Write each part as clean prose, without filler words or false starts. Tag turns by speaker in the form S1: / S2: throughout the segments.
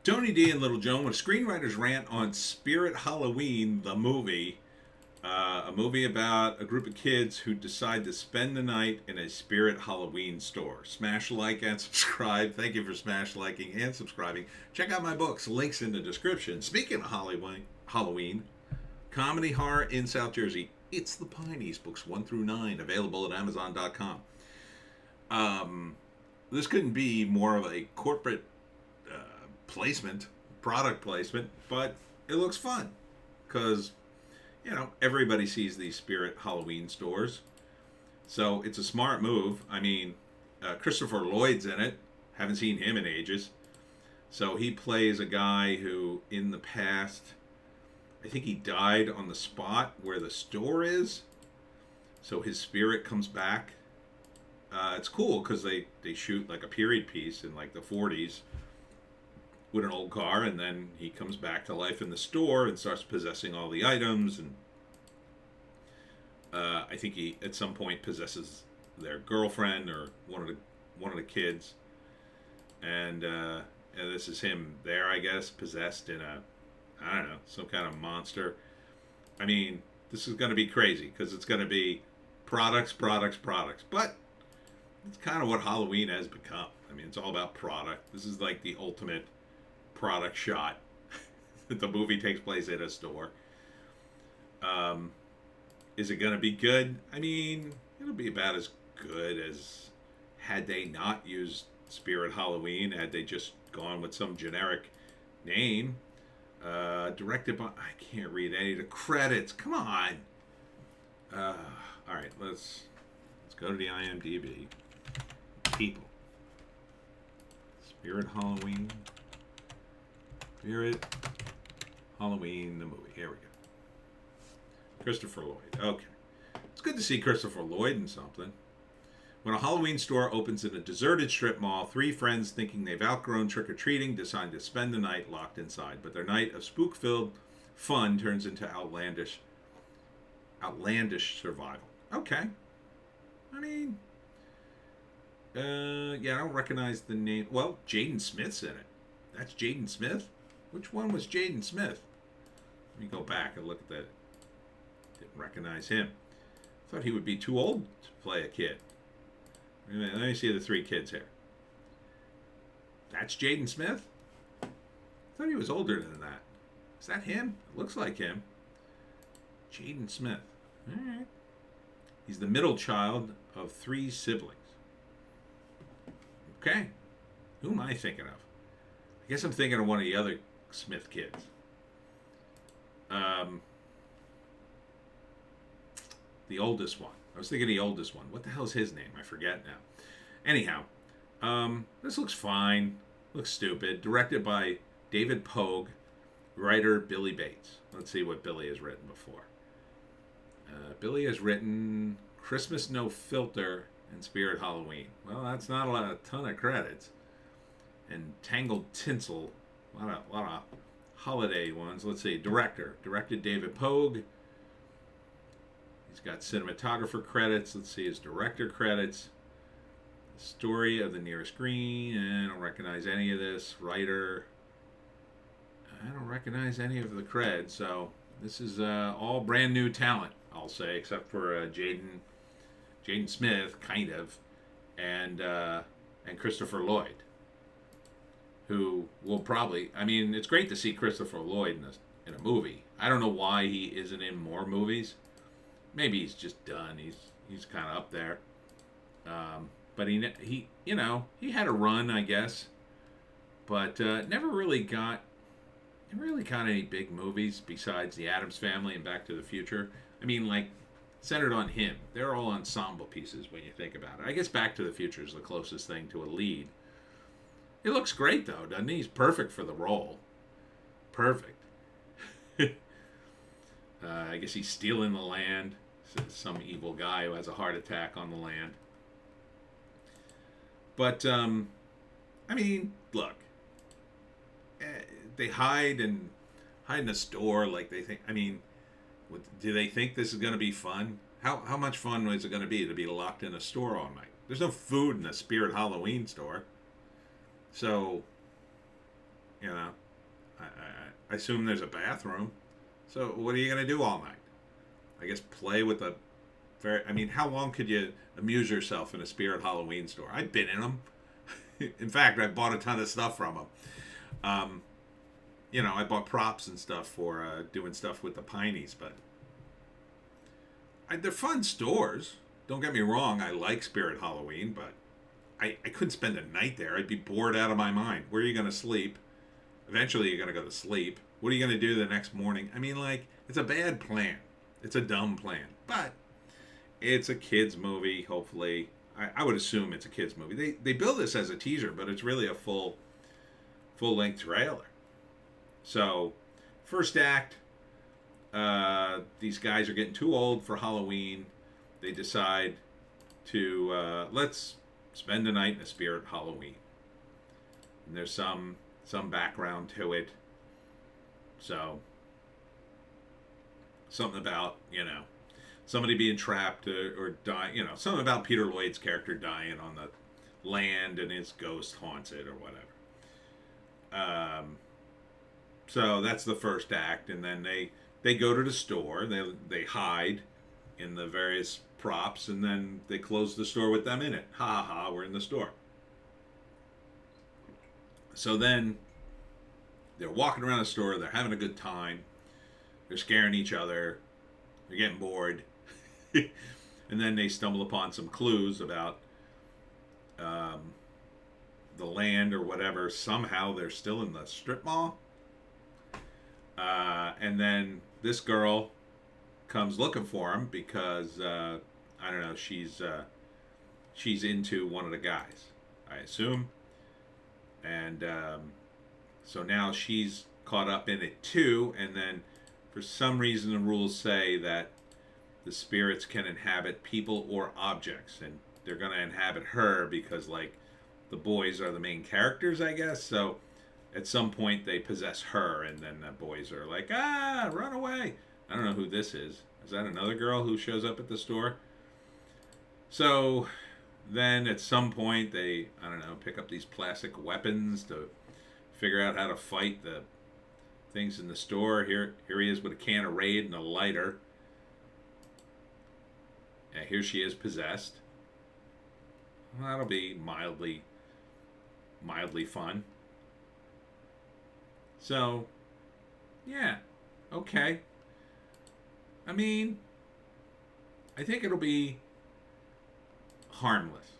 S1: Tony D and Little Joan with a screenwriter's rant on Spirit Halloween, the movie. A movie about a group of kids who decide to spend the night in a Spirit Halloween store. Smash like and subscribe. Thank you for smash liking and subscribing. Check out my books. Links in the description. Speaking of Halloween, comedy horror in South Jersey. It's the Pineys, books 1 through 9, available at Amazon.com. This couldn't be more of a corporate placement, product placement, but it looks fun because, everybody sees these Spirit Halloween stores. So it's a smart move. I mean, Christopher Lloyd's in it. Haven't seen him in ages. So he plays a guy who, in the past, I think he died on the spot where the store is. So his spirit comes back. It's cool because they shoot like a period piece in like the 40s with an old car, and then he comes back to life in the store and starts possessing all the items, and I think he at some point possesses their girlfriend or one of the kids, and this is him there, I guess, possessed in I don't know, some kind of monster. I mean, this is going to be crazy because it's going to be products, but it's kind of what Halloween has become. I mean, it's all about product. This is like the ultimate product shot. The movie takes place at a store. Is it going to be good? I mean, it'll be about as good as had they not used Spirit Halloween, had they just gone with some generic name. Directed by, I can't read any of the credits. Come on. All right, let's go to the IMDb. People. Spirit Halloween, the movie. Here we go. Christopher Lloyd. Okay. It's good to see Christopher Lloyd in something. When a Halloween store opens in a deserted strip mall, three friends thinking they've outgrown trick-or-treating decide to spend the night locked inside. But their night of spook-filled fun turns into outlandish survival. Okay. I mean, yeah, I don't recognize the name. Well, Jaiden Smith's in it. That's Jaiden Smith? Which one was Jaiden Smith? Let me go back and look at that. Didn't recognize him. Thought he would be too old to play a kid. Let me see the three kids here. That's Jaiden Smith? I thought he was older than that. Is that him? It looks like him. Jaiden Smith. All right. He's the middle child of three siblings. Okay. Who am I thinking of? I guess I'm thinking of one of the other Smith kids. The oldest one. I was thinking the oldest one. What the hell's his name? I forget now. Anyhow, this looks fine. Looks stupid. Directed by David Pogue. Writer Billy Bates. Let's see what Billy has written before. Billy has written Christmas No Filter and Spirit Halloween. Well, that's not a ton of credits. And Tangled Tinsel. A lot of holiday ones. Let's see. Directed David Pogue. He's got cinematographer credits. Let's see his director credits. The story of the nearest green. I don't recognize any of this. Writer. I don't recognize any of the creds. So this is all brand new talent, I'll say, except for Jaiden Smith, kind of, and Christopher Lloyd, who will probably. I mean, it's great to see Christopher Lloyd in a movie. I don't know why he isn't in more movies. Maybe he's just done. He's kind of up there. But he had a run, I guess, but never really got any big movies besides The Addams Family and Back to the Future. I mean, like, centered on him. They're all ensemble pieces when you think about it. I guess Back to the Future is the closest thing to a lead. He looks great, though, doesn't he? He's perfect for the role. Perfect. I guess he's stealing the land. Some evil guy who has a heart attack on the land. But, I mean, look. They hide in a store like they think. I mean, do they think this is going to be fun? How much fun is it going to be locked in a store all night? There's no food in a Spirit Halloween store. So, You know, I assume there's a bathroom. So what are you gonna do all night? I guess play with the. I mean, how long could you amuse yourself in a Spirit Halloween store? I've been in them. In fact, I bought a ton of stuff from them. I bought props and stuff for doing stuff with the Pineys, but they're fun stores. Don't get me wrong, I like Spirit Halloween, but I couldn't spend a night there. I'd be bored out of my mind. Where are you going to sleep? Eventually, you're going to go to sleep. What are you going to do the next morning? I mean, like, it's a bad plan. It's a dumb plan. But it's a kid's movie, hopefully. I would assume it's a kid's movie. They build this as a teaser, but it's really a full-length trailer. So, first act, these guys are getting too old for Halloween. They decide to, let's spend the night in a Spirit Halloween. And there's some background to it. So, something about, somebody being trapped or dying, something about Peter Lloyd's character dying on the land and his ghost haunts it or whatever. So that's the first act, and then they go to the store, they hide in the various props, and then they close the store with them in it. Ha ha ha, we're in the store. So then they're walking around the store, they're having a good time, they're scaring each other, they're getting bored, and then they stumble upon some clues about the land or whatever. Somehow they're still in the strip mall. And then this girl comes looking for him because I don't know, she's into one of the guys, I assume, and so now she's caught up in it too. And then for some reason the rules say that the spirits can inhabit people or objects, and they're gonna inhabit her because, like, the boys are the main characters, I guess. So at some point they possess her, and then the boys are like, run away. I don't know who this is. Is that another girl who shows up at the store? So then at some point they, I don't know, pick up these plastic weapons to figure out how to fight the things in the store. Here he is with a can of Raid and a lighter. And here she is possessed. Well, that'll be mildly fun. So, yeah, okay. I mean, I think it'll be harmless,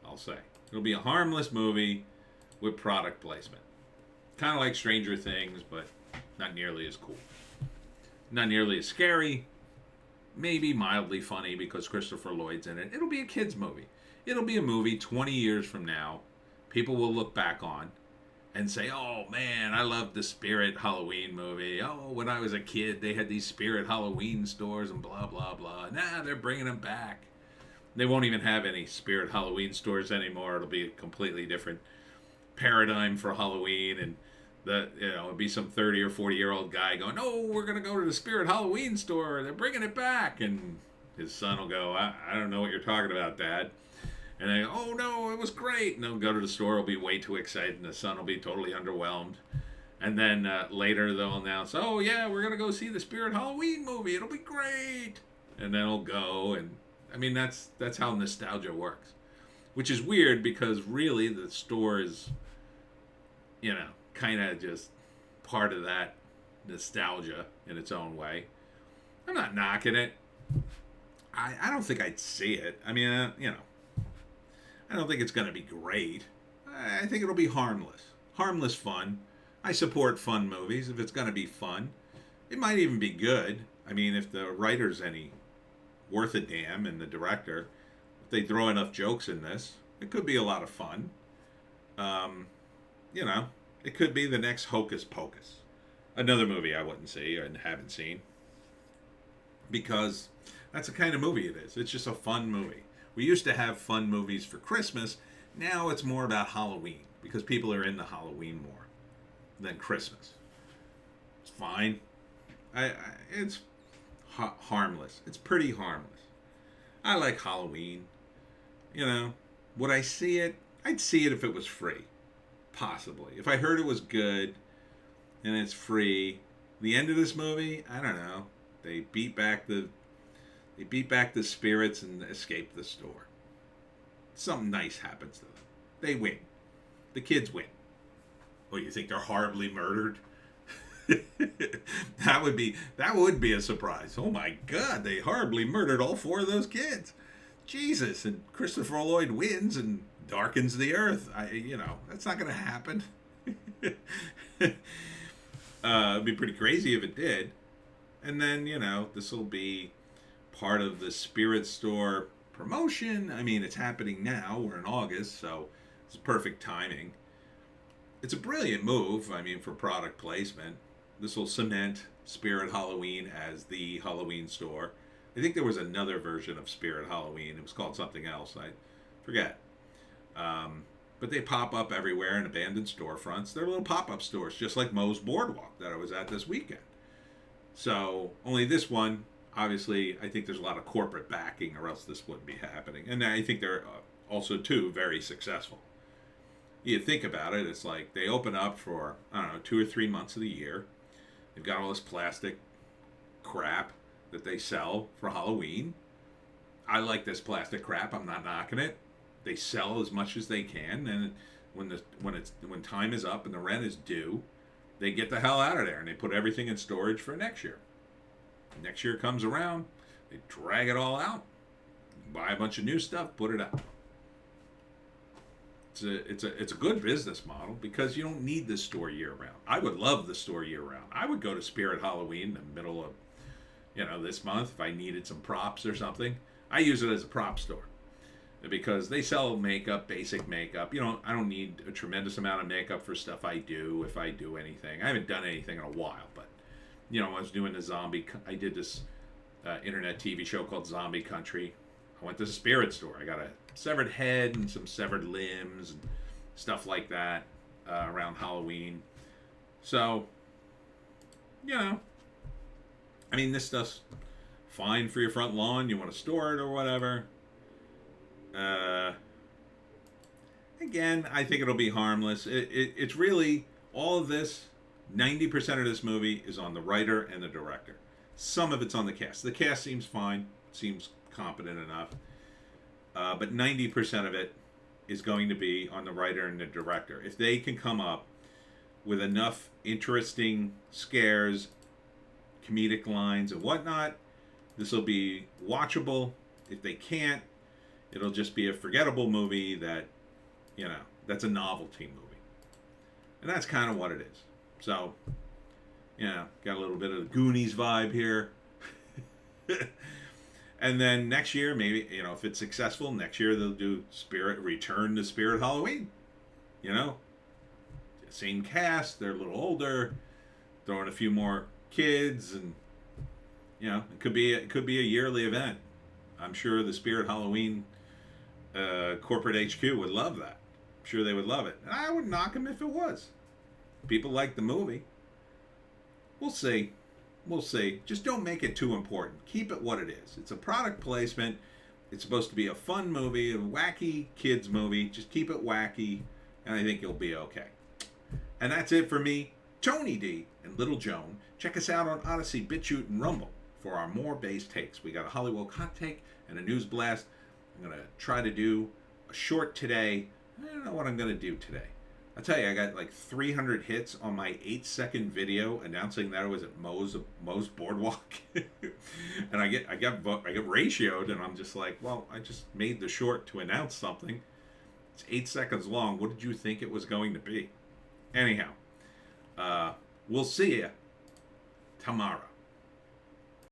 S1: I'll say. It'll be a harmless movie with product placement. Kind of like Stranger Things, but not nearly as cool. Not nearly as scary. Maybe mildly funny because Christopher Lloyd's in it. It'll be a kid's movie. It'll be a movie 20 years from now people will look back on and say, oh man, I loved the Spirit Halloween movie. Oh, when I was a kid, they had these Spirit Halloween stores and blah, blah, blah. Nah, they're bringing them back. They won't even have any Spirit Halloween stores anymore. It'll be a completely different paradigm for Halloween. And it'll be some 30 or 40-year-old guy going, oh, we're going to go to the Spirit Halloween store. They're bringing it back. And his son will go, I don't know what you're talking about, Dad. And they go, oh no, it was great. And they'll go to the store, will be way too excited, and the son will be totally underwhelmed. And then later they'll announce, oh yeah, we're going to go see the Spirit Halloween movie. It'll be great. And then he'll go. And I mean, that's how nostalgia works. Which is weird because really the store is, kind of just part of that nostalgia in its own way. I'm not knocking it. I don't think I'd see it. I mean, I don't think it's going to be great. I think it'll be harmless. Harmless fun. I support fun movies if it's going to be fun. It might even be good. I mean, if the writer's any worth a damn and the director, if they throw enough jokes in this, it could be a lot of fun. It could be the next Hocus Pocus. Another movie I wouldn't see and haven't seen. Because that's the kind of movie it is. It's just a fun movie. We used to have fun movies for Christmas. Now it's more about Halloween because people are into Halloween more than Christmas. It's fine. It's harmless. It's pretty harmless. I like Halloween. Would I see it? I'd see it if it was free. Possibly. If I heard it was good and it's free. The end of this movie, I don't know. They beat back the spirits and escape the store. Something nice happens to them. They win. The kids win. Oh, you think they're horribly murdered? that would be a surprise. Oh my God, they horribly murdered all 4 of those kids. Jesus, and Christopher Lloyd wins and darkens the earth. That's not going to happen. It'd be pretty crazy if it did. And then, this will be part of the Spirit Store promotion. I mean, it's happening now. We're in August, so it's perfect timing. It's a brilliant move, for product placement. This will cement Spirit Halloween as the Halloween store. I think there was another version of Spirit Halloween. It was called something else. I forget. But they pop up everywhere in abandoned storefronts. They're little pop-up stores, just like Moe's Boardwalk that I was at this weekend. So, only this one, obviously, I think there's a lot of corporate backing, or else this wouldn't be happening. And I think they're also, too, very successful. You think about it, it's like they open up for, 2 or 3 months of the year. They've got all this plastic crap that they sell for Halloween. I like this plastic crap. I'm not knocking it. They sell as much as they can, and when time is up and the rent is due, they get the hell out of there and they put everything in storage for next year. Next year comes around, they drag it all out, buy a bunch of new stuff, put it out. It's a good business model because you don't need the store year round. I would love the store year round. I would go to Spirit Halloween in the middle of this month if I needed some props or something. I use it as a prop store because they sell makeup, basic makeup. I don't need a tremendous amount of makeup for stuff I do if I do anything. I haven't done anything in a while, but I was doing I did this internet TV show called Zombie Country. I went to the Spirit store. I got a severed head and some severed limbs and stuff like that around Halloween. So, this stuff's fine for your front lawn. You want to store it or whatever. Again, I think it'll be harmless. It's really, all of this, 90% of this movie is on the writer and the director. Some of it's on the cast. The cast seems fine, seems competent enough. But 90% of it is going to be on the writer and the director. If they can come up with enough interesting scares, comedic lines, and whatnot, this will be watchable. If they can't, it'll just be a forgettable movie that, that's a novelty movie. And that's kind of what it is. So, got a little bit of the Goonies vibe here. And then next year, maybe, if it's successful, next year they'll do Return to Spirit Halloween. Same cast, they're a little older, throw in a few more kids, and, it could be a yearly event. I'm sure the Spirit Halloween corporate HQ would love that. I'm sure they would love it. And I wouldn't knock them if it was. People like the movie. We'll see. We'll see. Just don't make it too important. Keep it what it is. It's a product placement. It's supposed to be a fun movie, a wacky kids movie. Just keep it wacky, and I think you'll be okay. And that's it for me, Tony D, and Little Joan. Check us out on Odysee, Bitchute, and Rumble for our more base takes. We got a Hollywoke hot take and a news blast. I'm going to try to do a short today. I don't know what I'm going to do today. I'll tell you, I got like 300 hits on my 8-second video announcing that I was at Moe's Boardwalk, and I get ratioed, and I'm just like, well, I just made the short to announce something. It's 8 seconds long. What did you think it was going to be? Anyhow, we'll see you tomorrow.